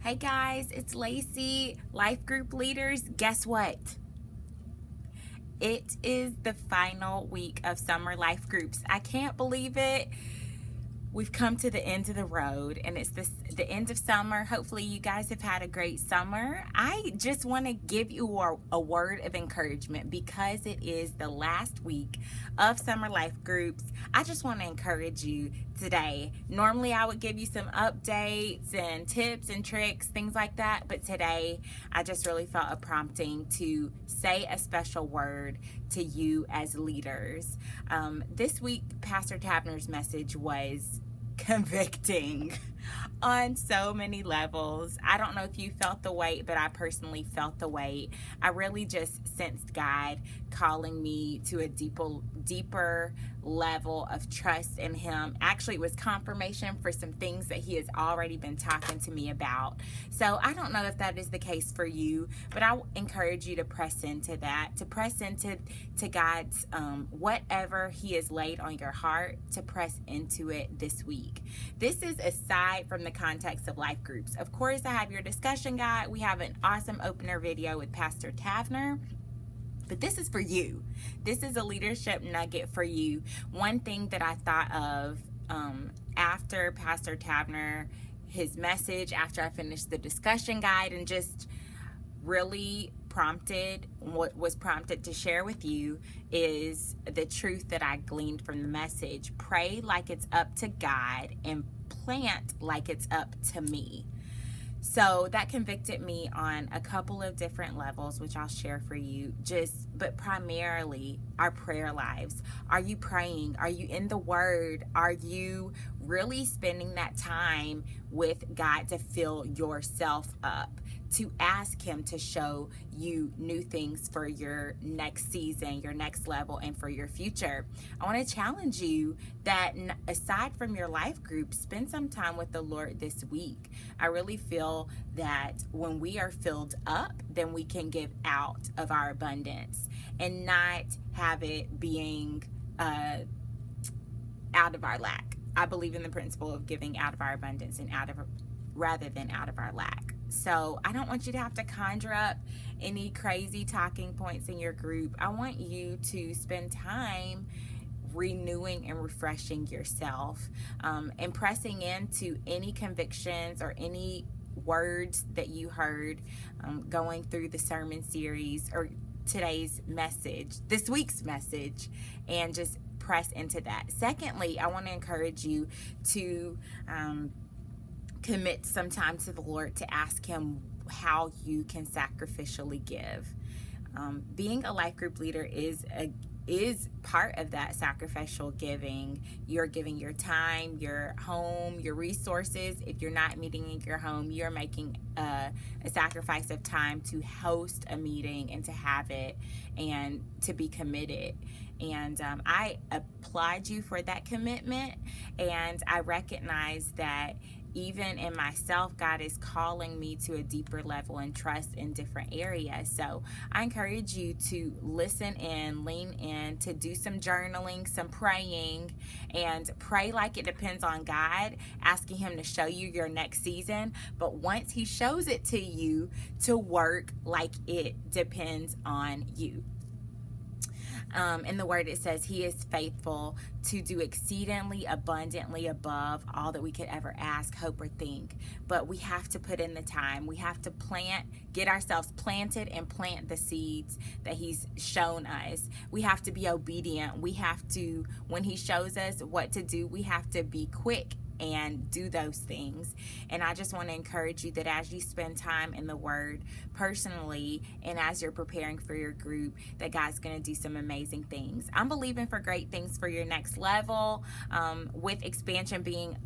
Hey guys, it's Lacey, Life Group Leaders. Guess what? It is the final week of summer life groups. I can't believe it. We've come to the end of the road and it's the end of summer. Hopefully you guys have had a great summer. I just want to give you a word of encouragement because it is the last week of summer life groups. I just want to encourage you today. Normally I would give you some updates and tips and tricks, things like that, but today I just really felt a prompting to say a special word to you as leaders. This week Pastor Tabner's message was convicting on so many levels. I don't know if you felt the weight, but I personally felt the weight. I really just sensed God calling me to a deeper level of trust in Him. Actually, it was confirmation for some things that He has already been talking to me about. So I don't know if that is the case for you, but I encourage you to press into that, to press into God's whatever He has laid on your heart, to press into it this week. This is aside from the context of life groups. Of course, I have your discussion guide. We have an awesome opener video with Pastor Tavner. But this is for you. This is a leadership nugget for you. One thing that I thought of after Pastor Tavner, his message, after I finished the discussion guide and just really what was prompted to share with you is the truth that I gleaned from the message. Pray like it's up to God and plant like it's up to me. So that convicted me on a couple of different levels, which I'll share for you, but primarily our prayer lives. Are you praying? Are you in the Word? Are you really spending that time with God to fill yourself up, to ask Him to show you new things for your next season, your next level, and for your future? I want to challenge you that aside from your life group, spend some time with the Lord this week. I really feel that when we are filled up, then we can give out of our abundance and not have it being out of our lack. I believe in the principle of giving out of our abundance and rather than out of our lack. So I don't want you to have to conjure up any crazy talking points in your group. I want you to spend time renewing and refreshing yourself, and pressing into any convictions or any words that you heard going through the sermon series or today's message, this week's message, and just press into that. Secondly, I want to encourage you to commit some time to the Lord to ask Him how you can sacrificially give. Being a life group leader is part of that sacrificial giving. You're giving your time, your home, your resources. If you're not meeting in your home, you're making a sacrifice of time to host a meeting and to have it and to be committed. And I applaud you for that commitment, and I recognize that even in myself, God is calling me to a deeper level and trust in different areas. So I encourage you to listen in, lean in, to do some journaling, some praying, and pray like it depends on God, asking Him to show you your next season. But once He shows it to you, to work like it depends on you. In the Word, it says He is faithful to do exceedingly abundantly above all that we could ever ask, hope, or think. But we have to put in the time. We have to get ourselves planted and plant the seeds that He's shown us. We have to be obedient. We have to, when He shows us what to do, we have to be quick and do those things. And I just want to encourage you that as you spend time in the Word personally and as you're preparing for your group, that God's going to do some amazing things. I'm believing for great things for your next level. With expansion being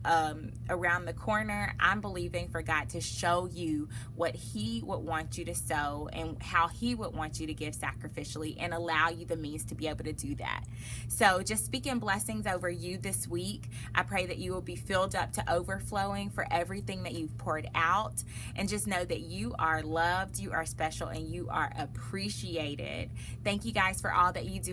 around the corner, I'm believing for God to show you what He would want you to sow and how He would want you to give sacrificially and allow you the means to be able to do that. So just speaking blessings over you this week. I pray that you will be filled up to overflowing for everything that you've poured out, and just know that you are loved, you are special, and you are appreciated. Thank you guys for all that you do.